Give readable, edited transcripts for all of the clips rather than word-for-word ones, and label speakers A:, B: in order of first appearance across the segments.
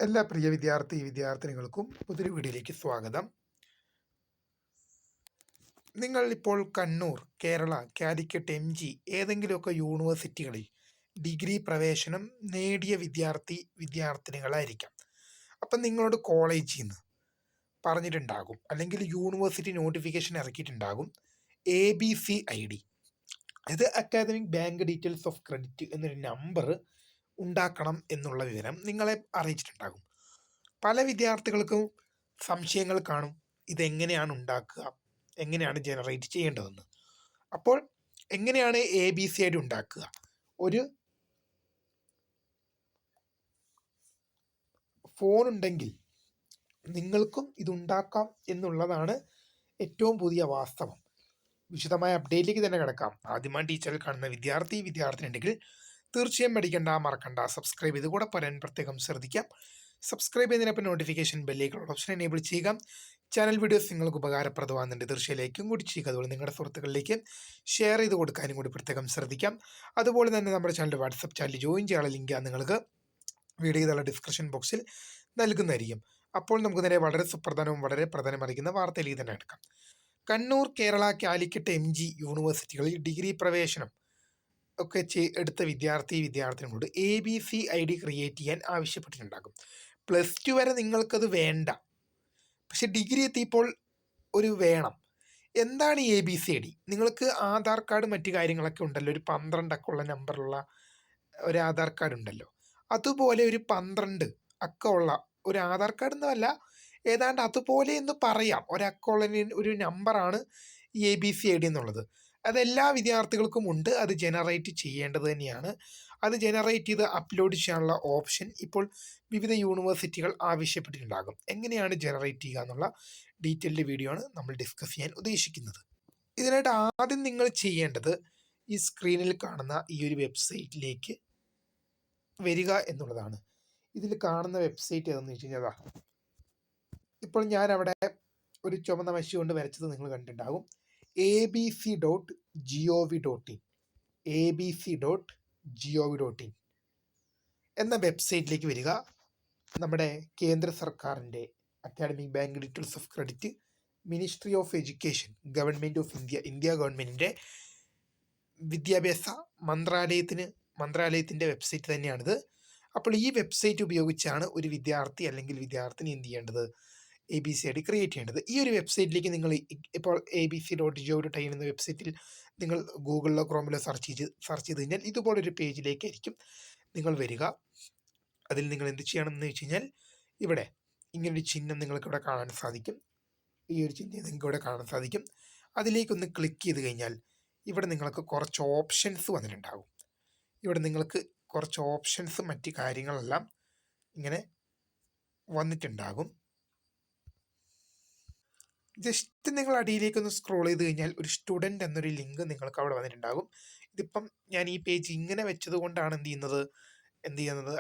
A: എല്ലാ പ്രിയ വിദ്യാർത്ഥിനികൾക്കും പുതിയൊരു വീഡിയോയിലേക്ക് സ്വാഗതം. നിങ്ങൾ ഇപ്പോൾ കണ്ണൂർ, കേരള, കാലിക്കറ്റ്, MG ഏതെങ്കിലുമൊക്കെ യൂണിവേഴ്സിറ്റികളിൽ ഡിഗ്രി പ്രവേശനം നേടിയ വിദ്യാർത്ഥിനികളായിരിക്കാം. അപ്പം നിങ്ങളോട് കോളേജിൽ നിന്ന് പറഞ്ഞിട്ടുണ്ടാകും, അല്ലെങ്കിൽ യൂണിവേഴ്സിറ്റി നോട്ടിഫിക്കേഷൻ ഇറക്കിയിട്ടുണ്ടാകും, ABCID, ഇത് academic bank details of credit എന്നൊരു നമ്പർ ഉണ്ടാക്കണം എന്നുള്ള വിവരം നിങ്ങളെ അറിയിച്ചിട്ടുണ്ടാകും. പല വിദ്യാർത്ഥികൾക്കും സംശയങ്ങൾ കാണും, ഇതെങ്ങനെയാണ് ഉണ്ടാക്കുക, എങ്ങനെയാണ് ജനറേറ്റ് ചെയ്യേണ്ടതെന്ന്. അപ്പോൾ എങ്ങനെയാണ് ABCID ഉണ്ടാക്കുക? ഒരു ഫോൺ ഉണ്ടെങ്കിൽ നിങ്ങൾക്കും ഇതുണ്ടാക്കാം എന്നുള്ളതാണ് ഏറ്റവും പുതിയ വാസ്തവം. വിശദമായ അപ്ഡേറ്റിലേക്ക് തന്നെ കിടക്കാം. ആദ്യമായി ടീച്ചറിൽ കാണുന്ന വിദ്യാർത്ഥിനി ഉണ്ടെങ്കിൽ തീർച്ചയായും മറക്കണ്ട, സബ്സ്ക്രൈബ് ചെയ്ത് കൂടെ പറയാൻ പ്രത്യേകം ശ്രദ്ധിക്കാം. സബ്സ്ക്രൈബ് ചെയ്തതിനൊപ്പം നോട്ടിഫിക്കേഷൻ ബെല്ലേക്കുള്ള ഓപ്ഷൻ എനേബിൾ ചെയ്യുക. ചാനൽ വീഡിയോസ് നിങ്ങൾക്ക് ഉപകാരപ്രദമാകുന്നുണ്ട്, തീർച്ചയായും ലൈക്കും കൂടി ചെയ്യുക. അതുപോലെ നിങ്ങളുടെ സുഹൃത്തുക്കളിലേക്ക് ഷെയർ ചെയ്ത് കൊടുക്കാനും കൂടി പ്രത്യേകം ശ്രദ്ധിക്കാം. അതുപോലെ തന്നെ നമ്മുടെ ചാനൽ വാട്സപ്പ് ചാനൽ ജോയിൻ ചെയ്യാനുള്ള ലിങ്ക് നിങ്ങൾക്ക് വീഡിയോയുടെ ഡിസ്ക്രിപ്ഷൻ ബോക്സിൽ നൽകുന്നതായിരിക്കും. അപ്പോൾ നമുക്ക് നേരെ വളരെ സുപ്രധാനവും വളരെ പ്രധാനമറിയിക്കുന്ന വാർത്തയിലേക്ക് തന്നെ എടുക്കാം. കണ്ണൂർ, കേരള, കാലിക്കറ്റ്, MG യൂണിവേഴ്സിറ്റികളിൽ ഡിഗ്രി പ്രവേശനം ഒക്കെ എടുത്ത വിദ്യാർത്ഥിനികളോട് ABCID ക്രിയേറ്റ് ചെയ്യാൻ ആവശ്യപ്പെട്ടിട്ടുണ്ടാകും. +2 വരെ നിങ്ങൾക്കത് വേണ്ട, പക്ഷെ ഡിഗ്രി എത്തിയപ്പോൾ ഒരു വേണം. എന്താണ് ഈ ABCID? നിങ്ങൾക്ക് ആധാർ കാർഡ് മറ്റു കാര്യങ്ങളൊക്കെ ഉണ്ടല്ലോ, ഒരു 12 അക്കമുള്ള നമ്പറുള്ള ഒരു ആധാർ കാർഡ് ഉണ്ടല്ലോ, അതുപോലെ ഒരു 12 അക്കമുള്ള ഒരു ആധാർ കാർഡ് എന്നല്ല, ഏതാണ്ട് അതുപോലെ എന്ന് പറയാം, ഒരക്കമുള്ള ഒരു നമ്പറാണ് ഈ ABCID എന്നുള്ളത്. അതെല്ലാ വിദ്യാർത്ഥികൾക്കും ഉണ്ട്, അത് ജനറേറ്റ് ചെയ്യേണ്ടത് തന്നെയാണ്. അത് ജനറേറ്റ് ചെയ്ത് അപ്ലോഡ് ചെയ്യാനുള്ള ഓപ്ഷൻ ഇപ്പോൾ വിവിധ യൂണിവേഴ്സിറ്റികൾ ആവശ്യപ്പെട്ടിട്ടുണ്ടാകും. എങ്ങനെയാണ് ജനറേറ്റ് ചെയ്യുക എന്നുള്ള ഡീറ്റെയിൽഡ് വീഡിയോ ആണ് നമ്മൾ ഡിസ്കസ് ചെയ്യാൻ ഉദ്ദേശിക്കുന്നത്. ഇതിനായിട്ട് ആദ്യം നിങ്ങൾ ചെയ്യേണ്ടത് ഈ സ്ക്രീനിൽ കാണുന്ന ഈ ഒരു വെബ്സൈറ്റിലേക്ക് വരിക എന്നുള്ളതാണ്. ഇതിൽ കാണുന്ന വെബ്സൈറ്റ് ഏതെന്ന് വെച്ച് കഴിഞ്ഞാൽ, ഇപ്പോൾ ഞാൻ അവിടെ ഒരു ചുവന്ന മഷി കൊണ്ട് വരച്ചത് നിങ്ങൾ കണ്ടിട്ടുണ്ടാകും. abc.gov.in abc.gov.in എന്ന വെബ്സൈറ്റിലേക്ക് വരിക. നമ്മുടെ കേന്ദ്ര സർക്കാരിൻ്റെ academic bank details of credit, ministry of education, government of India ഗവൺമെൻറ്റിൻ്റെ വിദ്യാഭ്യാസ മന്ത്രാലയത്തിൻ്റെ വെബ്സൈറ്റ് തന്നെയാണിത്. അപ്പോൾ ഈ വെബ്സൈറ്റ് ഉപയോഗിച്ചാണ് ഒരു വിദ്യാർത്ഥി അല്ലെങ്കിൽ വിദ്യാർത്ഥിനി എന്ത് ചെയ്യേണ്ടത്, ABCID ക്രിയേറ്റ് ചെയ്യേണ്ടത്. ഈ ഒരു വെബ്സൈറ്റിലേക്ക് നിങ്ങൾ ഇപ്പോൾ abc.gov.in എന്ന വെബ്സൈറ്റിൽ നിങ്ങൾ ഗൂഗിളിലോ ക്രോമിലോ സെർച്ച് ചെയ്ത് കഴിഞ്ഞാൽ ഇതുപോലൊരു പേജിലേക്കായിരിക്കും നിങ്ങൾ വരിക. അതിൽ നിങ്ങൾ എന്ത് ചെയ്യണമെന്ന് വെച്ച് കഴിഞ്ഞാൽ, ഇവിടെ ഇങ്ങനൊരു ചിഹ്നം നിങ്ങൾക്കിവിടെ കാണാൻ സാധിക്കും. ഈ ഒരു ചിഹ്നം നിങ്ങൾക്ക് ഇവിടെ കാണാൻ സാധിക്കും. അതിലേക്കൊന്ന് ക്ലിക്ക് ചെയ്ത് കഴിഞ്ഞാൽ ഇവിടെ നിങ്ങൾക്ക് കുറച്ച് ഓപ്ഷൻസ് വന്നിട്ടുണ്ടാകും. ഇവിടെ നിങ്ങൾക്ക് കുറച്ച് ഓപ്ഷൻസ് മറ്റ് കാര്യങ്ങളെല്ലാം ഇങ്ങനെ വന്നിട്ടുണ്ടാകും. ജസ്റ്റ് നിങ്ങൾ അടിയിലേക്കൊന്ന് സ്ക്രോൾ ചെയ്ത് കഴിഞ്ഞാൽ ഒരു സ്റ്റുഡൻറ്റ് എന്നൊരു ലിങ്ക് നിങ്ങൾക്ക് അവിടെ വന്നിട്ടുണ്ടാകും. ഇതിപ്പം ഞാൻ ഈ പേജ് ഇങ്ങനെ വെച്ചത് കൊണ്ടാണ് എന്ത് ചെയ്യുന്നത്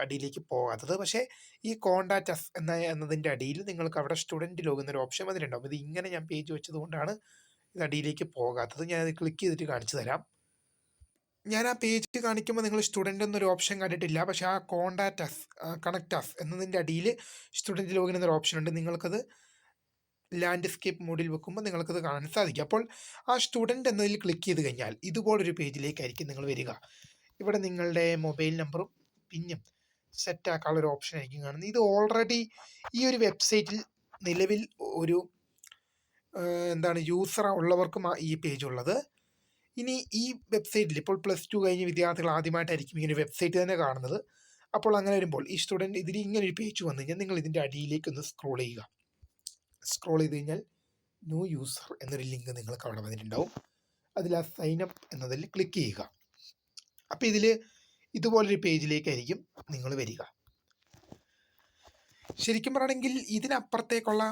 A: അടിയിലേക്ക് പോകാത്തത്. പക്ഷേ ഈ കോണ്ടാക്റ്റ് അസ് എന്നതിൻ്റെ അടിയിൽ നിങ്ങൾക്ക് അവിടെ സ്റ്റുഡൻറ്റ് ലോഗ് എന്നൊരു ഓപ്ഷൻ വന്നിട്ടുണ്ടാകും. ഇത് ഇങ്ങനെ ഞാൻ പേജ് വെച്ചത് കൊണ്ടാണ് ഇത് അടിയിലേക്ക് പോകാത്തത്. ഞാനത് ക്ലിക്ക് ചെയ്തിട്ട് കാണിച്ചു തരാം. ഞാൻ ആ പേജ് കാണിക്കുമ്പോൾ നിങ്ങൾ സ്റ്റുഡൻ്റ് എന്നൊരു ഓപ്ഷൻ കണ്ടിട്ടില്ല, പക്ഷേ ആ കോണ്ടാക്റ്റ് അസ്, കണക്റ്റ് അസ് എന്നതിൻ്റെ അടിയിൽ സ്റ്റുഡൻറ്റ് ലോഗിൻ എന്നൊരു ഓപ്ഷൻ ഉണ്ട്. നിങ്ങൾക്കത് ലാൻഡ്സ്കേപ്പ് മോഡിൽ വെക്കുമ്പോൾ നിങ്ങൾക്കത് കാണാൻ സാധിക്കും. അപ്പോൾ ആ സ്റ്റുഡൻറ്റ് എന്നതിൽ ക്ലിക്ക് ചെയ്ത് കഴിഞ്ഞാൽ ഇതുപോലൊരു പേജിലേക്കായിരിക്കും നിങ്ങൾ വരിക. ഇവിടെ നിങ്ങളുടെ മൊബൈൽ നമ്പറും പിന്നും സെറ്റ് ആക്കാനുള്ളൊരു ഓപ്ഷൻ ആയിരിക്കും കാണുന്നത്. ഇത് ഓൾറെഡി ഈ ഒരു വെബ്സൈറ്റിൽ നിലവിൽ ഒരു യൂസർ ഉള്ളവർക്കും ഈ പേജ് ഉള്ളത്. ഇനി ഈ വെബ്സൈറ്റിൽ ഇപ്പോൾ +2 കഴിഞ്ഞ വിദ്യാർത്ഥികൾ ആദ്യമായിട്ടായിരിക്കും ഇങ്ങനെ വെബ്സൈറ്റ് തന്നെ കാണുന്നത്. അപ്പോൾ അങ്ങനെ വരുമ്പോൾ ഈ സ്റ്റുഡൻറ്റ് ഇതിൽ ഇങ്ങനെ ഒരു പേജ് വന്നു കഴിഞ്ഞാൽ നിങ്ങൾ ഇതിൻ്റെ അടിയിലേക്കൊന്ന് സ്ക്രോൾ ചെയ്യുക. സ്ക്രോൾ ചെയ്ത് കഴിഞ്ഞാൽ ന്യൂ യൂസർ എന്നൊരു ലിങ്ക് നിങ്ങൾക്ക് അവിടെ വന്നിട്ടുണ്ടാവും. അതിൽ ആ സൈനപ്പ് എന്നതിൽ ക്ലിക്ക് ചെയ്യുക. അപ്പോൾ ഇതിൽ ഇതുപോലൊരു പേജിലേക്കായിരിക്കും നിങ്ങൾ വരിക. ശരിക്കും പറയുകയാണെങ്കിൽ ഇതിനപ്പുറത്തേക്കുള്ള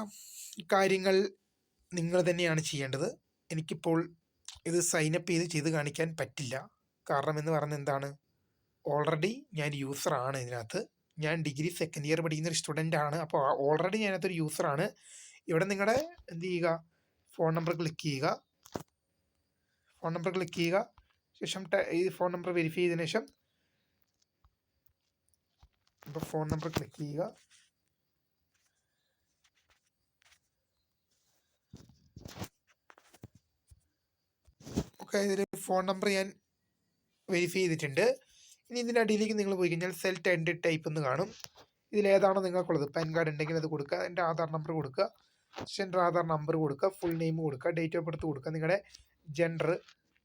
A: കാര്യങ്ങൾ നിങ്ങൾ തന്നെയാണ് ചെയ്യേണ്ടത്. എനിക്കിപ്പോൾ ഇത് സൈനപ്പ് ചെയ്ത് കാണിക്കാൻ പറ്റില്ല. കാരണം എന്ന് പറയുന്നത് എന്താണ്, ഓൾറെഡി ഞാൻ യൂസറാണ് ഇതിനകത്ത്. ഞാൻ ഡിഗ്രി സെക്കൻഡ് ഇയർ പഠിക്കുന്ന ഒരു സ്റ്റുഡൻ്റ് ആണ്. അപ്പോൾ ഓൾറെഡി ഞാനകത്തൊരു യൂസറാണ്. ഇവിടെ നിങ്ങളുടെ എന്ത് ചെയ്യുക, ഫോൺ നമ്പർ ക്ലിക്ക് ചെയ്യുക. ശേഷം ഈ ഫോൺ നമ്പർ വെരിഫൈ ചെയ്തതിനു ശേഷം ഫോൺ നമ്പർ ക്ലിക്ക് ചെയ്യുക. ഓക്കെ, ഇതിൽ ഫോൺ നമ്പർ ഞാൻ വെരിഫൈ ചെയ്തിട്ടുണ്ട്. ഇനി ഇതിൻ്റെ അടിയിലേക്ക് നിങ്ങൾ പോയി കഴിഞ്ഞാൽ സെൽറ്റ് എൻഡ് ടൈപ്പ് എന്ന് കാണും. ഇതിലേതാണോ നിങ്ങൾക്കുള്ളത്, പാൻ കാർഡ് ഉണ്ടെങ്കിൽ അത് കൊടുക്കുക, എൻ്റെ ആധാർ നമ്പർ കൊടുക്കുക, എൻ്റെ ആധാർ നമ്പർ കൊടുക്കുക, ഫുൾ നെയിം കൊടുക്കുക, ഡേറ്റ് ഓഫ് ബർത്ത് കൊടുക്കുക, നിങ്ങളുടെ ജെൻഡർ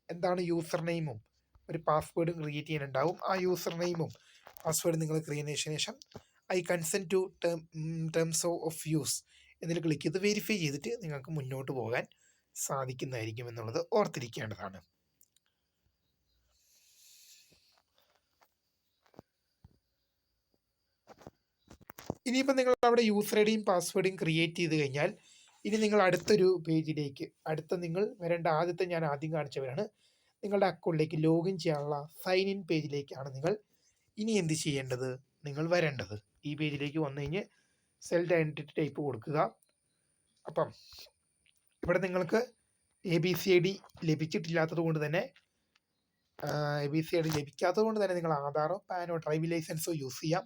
A: എന്താണ്, യൂസർ നെയിമും ഒരു പാസ്വേഡും ക്രിയേറ്റ് ചെയ്യാനുണ്ടാവും. ആ യൂസർ നെയിമും പാസ്വേഡ് നിങ്ങൾ ക്രിയേറ്റ് ചെയ്തതിനു ശേഷം I consent to terms of use എന്നതിൽ ക്ലിക്ക് ചെയ്ത് വെരിഫൈ ചെയ്തിട്ട് നിങ്ങൾക്ക് മുന്നോട്ട് പോകാൻ സാധിക്കുന്നതായിരിക്കും എന്നുള്ളത് ഓർത്തിരിക്കേണ്ടതാണ്. ഇനിയിപ്പോൾ നിങ്ങൾ അവിടെ യൂസർ ഐ ഡിയും പാസ്വേഡും ക്രിയേറ്റ് ചെയ്ത് കഴിഞ്ഞാൽ ഇനി നിങ്ങൾ അടുത്തൊരു പേജിലേക്ക്, നിങ്ങൾ വരേണ്ട ആദ്യത്തെ ഞാൻ ആദ്യം കാണിച്ചവരാണ്, നിങ്ങളുടെ അക്കൗണ്ടിലേക്ക് ലോഗിൻ ചെയ്യാനുള്ള സൈൻ ഇൻ പേജിലേക്കാണ് നിങ്ങൾ ഇനി എന്ത് ചെയ്യേണ്ടത്, നിങ്ങൾ വരേണ്ടത്. ഈ പേജിലേക്ക് വന്നു കഴിഞ്ഞ് സെൽഫ് ഐഡൻറ്റിറ്റി ടൈപ്പ് കൊടുക്കുക. അപ്പം ഇവിടെ നിങ്ങൾക്ക് ABCID ലഭിച്ചിട്ടില്ലാത്തത് കൊണ്ട് തന്നെ ABCID ലഭിക്കാത്തത് കൊണ്ട് തന്നെ നിങ്ങൾ ആധാറോ പാനോ ഡ്രൈവിംഗ് ലൈസൻസോ യൂസ് ചെയ്യാം.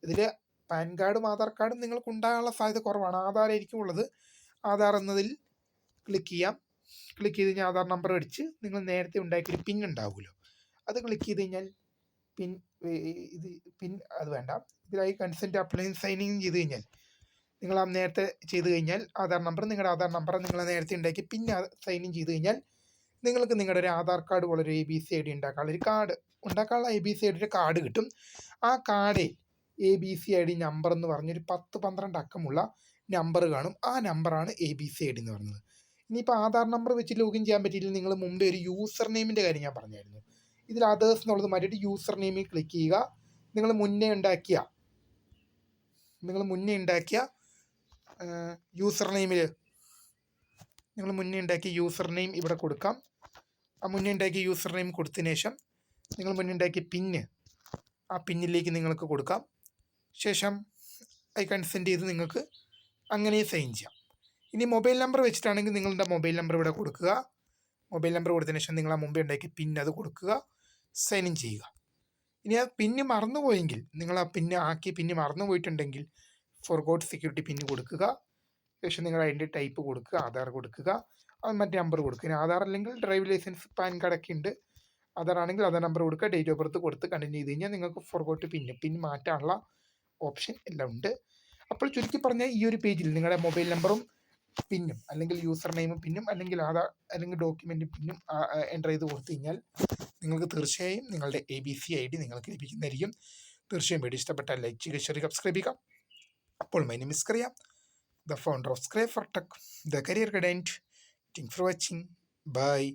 A: ഇതിൽ പാൻ കാർഡും ആധാർ കാർഡും നിങ്ങൾക്ക് ഉണ്ടാകാനുള്ള സാധ്യത കുറവാണ്. ആധാറായിരിക്കും ഉള്ളത്. ആധാർ എന്നതിൽ ക്ലിക്ക് ചെയ്യാം. ക്ലിക്ക് ചെയ്ത് കഴിഞ്ഞാൽ ആധാർ നമ്പർ അടിച്ച് നിങ്ങൾ നേരത്തെ ഉണ്ടാക്കിയൊരു പിൻ ഉണ്ടാവുമല്ലോ, അത് ക്ലിക്ക് ചെയ്ത് കഴിഞ്ഞാൽ പിൻ അത് വേണ്ട, ഇതിലായി കൺസെൻറ്റ് അപ്ലൈ സൈൻ ഇൻ ചെയ്ത് കഴിഞ്ഞാൽ നിങ്ങൾ ആ നേരത്തെ ചെയ്ത് കഴിഞ്ഞാൽ ആധാർ നമ്പർ, നിങ്ങളുടെ ആധാർ നമ്പർ നിങ്ങൾ നേരത്തെ ഉണ്ടാക്കി പിന്നെ സൈൻ ഇൻ ചെയ്ത് കഴിഞ്ഞാൽ നിങ്ങൾക്ക് നിങ്ങളുടെ ഒരു ആധാർ കാർഡ് പോലെ ഒരു ABCID ഉണ്ടാക്കാനുള്ള ABCID കാർഡ് കിട്ടും. ആ കാർഡിൽ ABCID നമ്പർ എന്ന് പറഞ്ഞൊരു 10-12 അക്കമുള്ള നമ്പർ കാണും. ആ നമ്പറാണ് ABCID എന്ന് പറയുന്നത്. ഇനിയിപ്പോൾ ആധാർ നമ്പർ വെച്ച് ലോഗിൻ ചെയ്യാൻ പറ്റിയില്ല, നിങ്ങൾ മുമ്പേ ഒരു യൂസർ നെയിമിൻ്റെ കാര്യം ഞാൻ പറഞ്ഞായിരുന്നു. ഇതിൽ അതേഴ്സ് എന്നുള്ളത് മാറ്റിയിട്ട് യൂസർ നെയിമിൽ ക്ലിക്ക് ചെയ്യുക. നിങ്ങൾ മുന്നേ ഉണ്ടാക്കിയ യൂസർ നെയിമിൽ യൂസർ നെയിം ഇവിടെ കൊടുക്കാം. ആ മുന്നേ ഉണ്ടാക്കിയ യൂസർ നെയിം കൊടുത്തതിന് ശേഷം നിങ്ങൾ മുന്നേ ഉണ്ടാക്കിയ പിന്ന് ആ പിന്നിലേക്ക് നിങ്ങൾക്ക് കൊടുക്കാം. ശേഷം ഐ കൺസെൻറ്റ് ചെയ്ത് നിങ്ങൾക്ക് അങ്ങനെ സൈൻ ചെയ്യാം. ഇനി മൊബൈൽ നമ്പർ വെച്ചിട്ടാണെങ്കിൽ നിങ്ങളുടെ മൊബൈൽ നമ്പർ ഇവിടെ കൊടുക്കുക. മൊബൈൽ നമ്പർ കൊടുത്തതിന് ശേഷം നിങ്ങൾ ആ മുമ്പേ ഉണ്ടാക്കിയ പിൻ അത് കൊടുക്കുക, സൈൻ ഇൻ ചെയ്യുക. ഇനി ആ പിന്ന് മറന്നുപോയെങ്കിൽ, നിങ്ങൾ ആ പിന്ന് മറന്നുപോയിട്ടുണ്ടെങ്കിൽ ഫോർഗോട്ട് സെക്യൂരിറ്റി പിന്ന് കൊടുക്കുക. ശേഷം നിങ്ങൾ അതിൻ്റെ ടൈപ്പ് കൊടുക്കുക, ആധാർ കൊടുക്കുക, അത് മറ്റേ നമ്പർ കൊടുക്കുക. ഇനി ആധാർ അല്ലെങ്കിൽ ഡ്രൈവിംഗ് ലൈസൻസ് പാൻ കാർഡ് ഒക്കെ ഉണ്ട്. ആധാർ ആണെങ്കിൽ ആധാർ നമ്പർ കൊടുക്കുക, ഡേറ്റ് ഓഫ് ബർത്ത് കൊടുത്ത് കണ്ടിന്യൂ ചെയ്ത് കഴിഞ്ഞാൽ നിങ്ങൾക്ക് ഫോർഗോട്ട് പിൻ മാറ്റാനുള്ള ഓപ്ഷൻ എല്ലാം ഉണ്ട്. അപ്പോൾ ചുരുക്കി പറഞ്ഞാൽ ഈ ഒരു പേജിൽ നിങ്ങളുടെ മൊബൈൽ നമ്പറും പിന്നും അല്ലെങ്കിൽ യൂസർ നെയിമും പിന്നും അല്ലെങ്കിൽ ആധാർ അല്ലെങ്കിൽ ഡോക്യുമെൻറ്റും പിന്നും എൻ്റർ ചെയ്ത് കൊടുത്തു കഴിഞ്ഞാൽ നിങ്ങൾക്ക് തീർച്ചയായും നിങ്ങളുടെ ABCID നിങ്ങൾക്ക് ലഭിക്കുന്നതായിരിക്കും. തീർച്ചയായും വീഡിയോ ഇഷ്ടപ്പെട്ടാൽ ലൈക്ക് ചെയ്യുക, ഷെയർ ചെയ്യുക, സബ്സ്ക്രൈബ് ചെയ്യുക. അപ്പോൾ my name is Kariya, the founder of Scrap for Tech, the career guidance. Thanks for watching. Bye.